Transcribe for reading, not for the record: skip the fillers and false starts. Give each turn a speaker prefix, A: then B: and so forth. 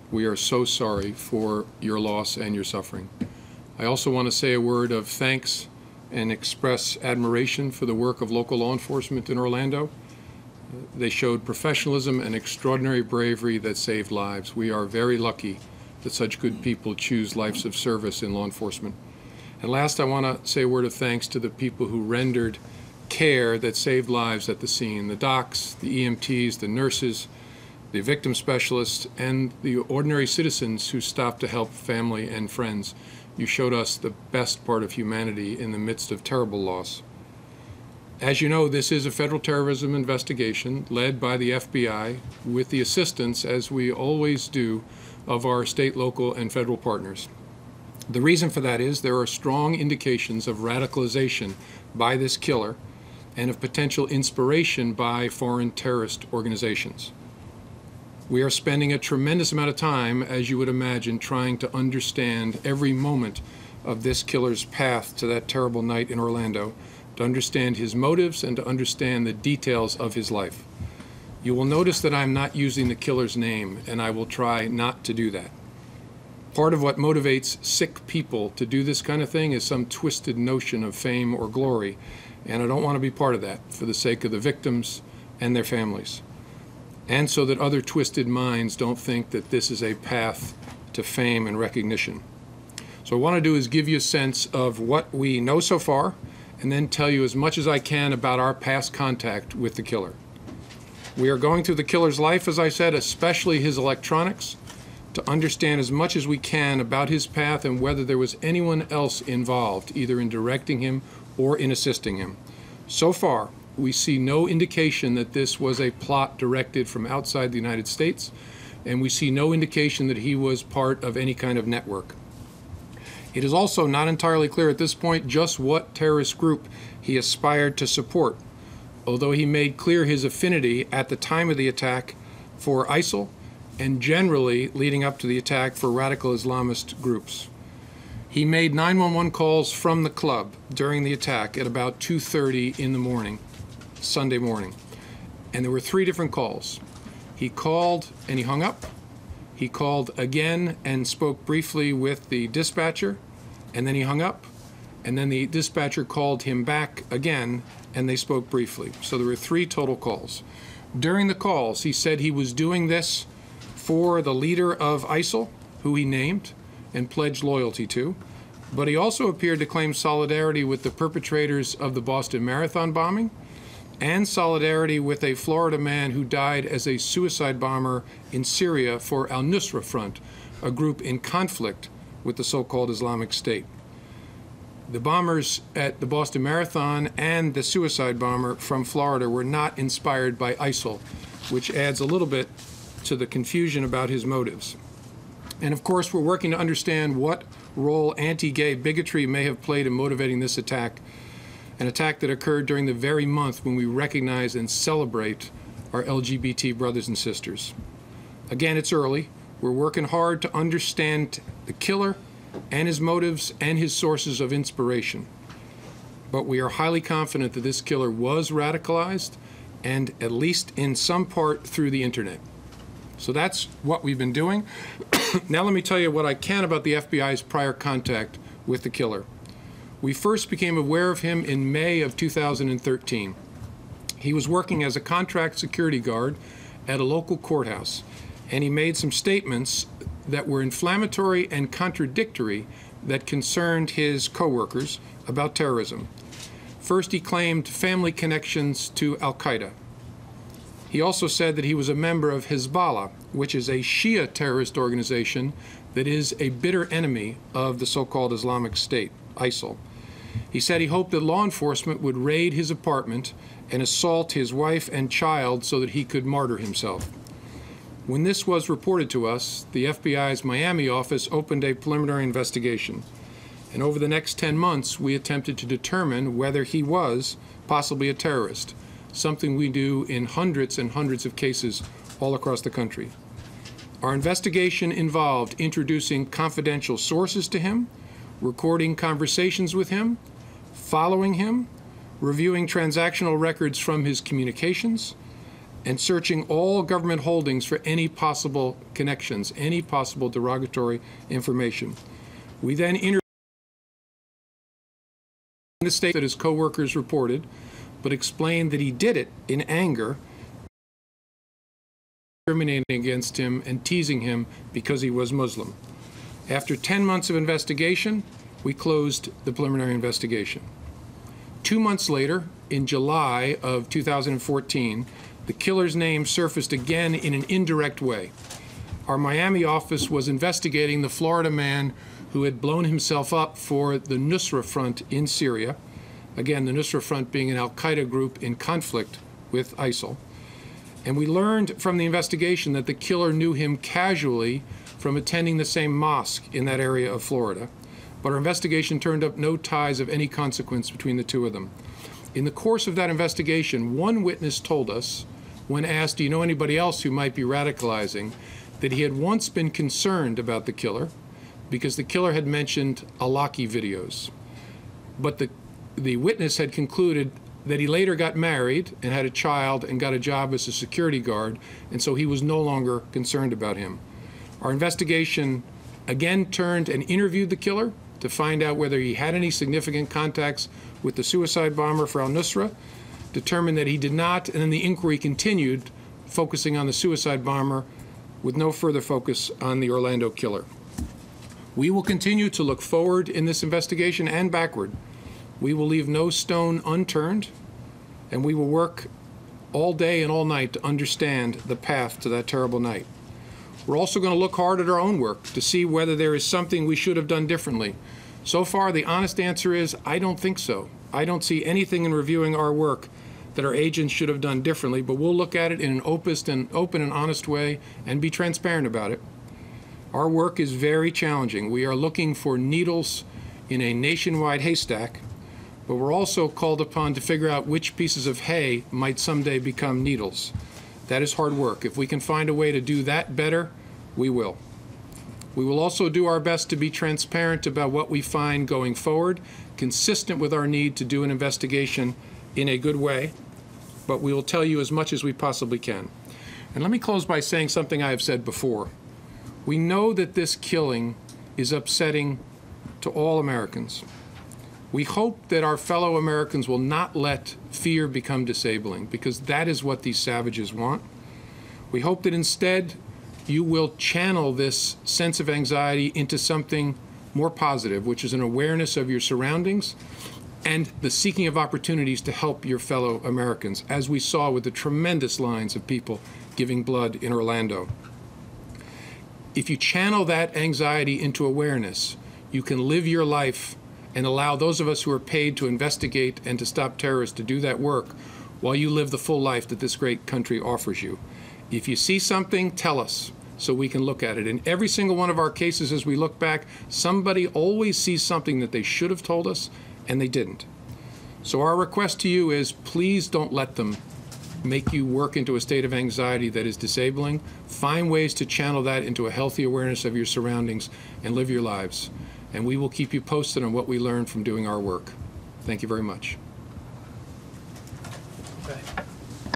A: We are so sorry for your loss and your suffering. I also want to say a word of thanks and express admiration for the work of local law enforcement in Orlando. They showed professionalism and extraordinary bravery that saved lives. We are very lucky that such good people choose lives of service in law enforcement. And last, I want to say a word of thanks to the people who rendered care that saved lives at the scene: the docs, the EMTs, the nurses, the victim specialists, and the ordinary citizens who stopped to help family and friends. You showed us the best part of humanity in the midst of terrible loss. As you know, this is a federal terrorism investigation led by the FBI with the assistance, as we always do, of our state, local, and federal partners. The reason for that is there are strong indications of radicalization by this killer and of potential inspiration by foreign terrorist organizations. We are spending a tremendous amount of time, as you would imagine, trying to understand every moment of this killer's path to that terrible night in Orlando, to understand his motives and to understand the details of his life. You will notice that I'm not using the killer's name, and I will try not to do that. Part of what motivates sick people to do this kind of thing is some twisted notion of fame or glory, and I don't want to be part of that for the sake of the victims and their families, and so that other twisted minds don't think that this is a path to fame and recognition. So what I want to do is give you a sense of what we know so far, and then tell you as much as I can about our past contact with the killer. We are going through the killer's life, as I said, especially his electronics, to understand as much as we can about his path and whether there was anyone else involved, either in directing him or in assisting him. So far, we see no indication that this was a plot directed from outside the United States, and we see no indication that he was part of any kind of network. It is also not entirely clear at this point just what terrorist group he aspired to support, although he made clear his affinity at the time of the attack for ISIL and generally leading up to the attack for radical Islamist groups. He made 911 calls from the club during the attack at about 2:30 in the morning, Sunday morning, and there were 3 different calls. He called and he hung up. He called again and spoke briefly with the dispatcher, and then he hung up, and then the dispatcher called him back again, and they spoke briefly. So there were 3 total calls. During the calls, he said he was doing this for the leader of ISIL, who he named and pledged loyalty to, but he also appeared to claim solidarity with the perpetrators of the Boston Marathon bombing and solidarity with a Florida man who died as a suicide bomber in Syria for al-Nusra Front, a group in conflict with the so-called Islamic State. The bombers at the Boston Marathon and the suicide bomber from Florida were not inspired by ISIL, which adds a little bit to the confusion about his motives. And of course, we're working to understand what role anti-gay bigotry may have played in motivating this attack, an attack that occurred during the very month when we recognize and celebrate our LGBT brothers and sisters. Again, it's early. We're working hard to understand the killer and his motives and his sources of inspiration. But we are highly confident that this killer was radicalized, and at least in some part through the internet. So that's what we've been doing. Now let me tell you what I can about the FBI's prior contact with the killer. We first became aware of him in May of 2013. He was working as a contract security guard at a local courthouse, and he made some statements that were inflammatory and contradictory that concerned his coworkers about terrorism. First, he claimed family connections to al-Qaeda. He also said that he was a member of Hezbollah, which is a Shia terrorist organization that is a bitter enemy of the so-called Islamic State, ISIL. He said he hoped that law enforcement would raid his apartment and assault his wife and child so that he could martyr himself. When this was reported to us, the FBI's Miami office opened a preliminary investigation. And over the next 10 months, we attempted to determine whether he was possibly a terrorist, something we do in hundreds and hundreds of cases all across the country. Our investigation involved introducing confidential sources to him, recording conversations with him, following him, reviewing transactional records from his communications, and searching all government holdings for any possible connections, any possible derogatory information. We then interviewed the state that his co-workers reported, but explained that he did it in anger, discriminating against him and teasing him because he was Muslim. After 10 months of investigation, we closed the preliminary investigation. 2 months later, in July of 2014, the killer's name surfaced again in an indirect way. Our Miami office was investigating the Florida man who had blown himself up for the Nusra Front in Syria. Again, the Nusra Front being an al-Qaeda group in conflict with ISIL. And we learned from the investigation that the killer knew him casually from attending the same mosque in that area of Florida. But our investigation turned up no ties of any consequence between the two of them. In the course of that investigation, one witness told us, when asked, do you know anybody else who might be radicalizing, that he had once been concerned about the killer because the killer had mentioned Alaki videos. But the witness had concluded that he later got married and had a child and got a job as a security guard, and so he was no longer concerned about him. Our investigation again turned and interviewed the killer to find out whether he had any significant contacts with the suicide bomber for al-Nusra, determined that he did not, and then the inquiry continued, focusing on the suicide bomber with no further focus on the Orlando killer. We will continue to look forward in this investigation and backward. We will leave no stone unturned, and we will work all day and all night to understand the path to that terrible night. We're also going to look hard at our own work to see whether there is something we should have done differently. So far, the honest answer is, I don't think so. I don't see anything in reviewing our work that our agents should have done differently, but we'll look at it in an open and honest way and be transparent about it. Our work is very challenging. We are looking for needles in a nationwide haystack, but we're also called upon to figure out which pieces of hay might someday become needles. That is hard work. If we can find a way to do that better, we will. We will also do our best to be transparent about what we find going forward, consistent with our need to do an investigation in a good way, but we will tell you as much as we possibly can. And let me close by saying something I have said before. We know that this killing is upsetting to all Americans. We hope that our fellow Americans will not let fear become disabling, because that is what these savages want. We hope that instead you will channel this sense of anxiety into something more positive, which is an awareness of your surroundings and the seeking of opportunities to help your fellow Americans, as we saw with the tremendous lines of people giving blood in Orlando. If you channel that anxiety into awareness, you can live your life and allow those of us who are paid to investigate and to stop terrorists to do that work while you live the full life that this great country offers you. If you see something, tell us so we can look at it. In every single one of our cases, as we look back, somebody always sees something that they should have told us and they didn't. So our request to you is, please don't let them make you work into a state of anxiety that is disabling. Find ways to channel that into a healthy awareness of your surroundings and live your lives. And we will keep you posted on what we learn from doing our work. Thank you very much.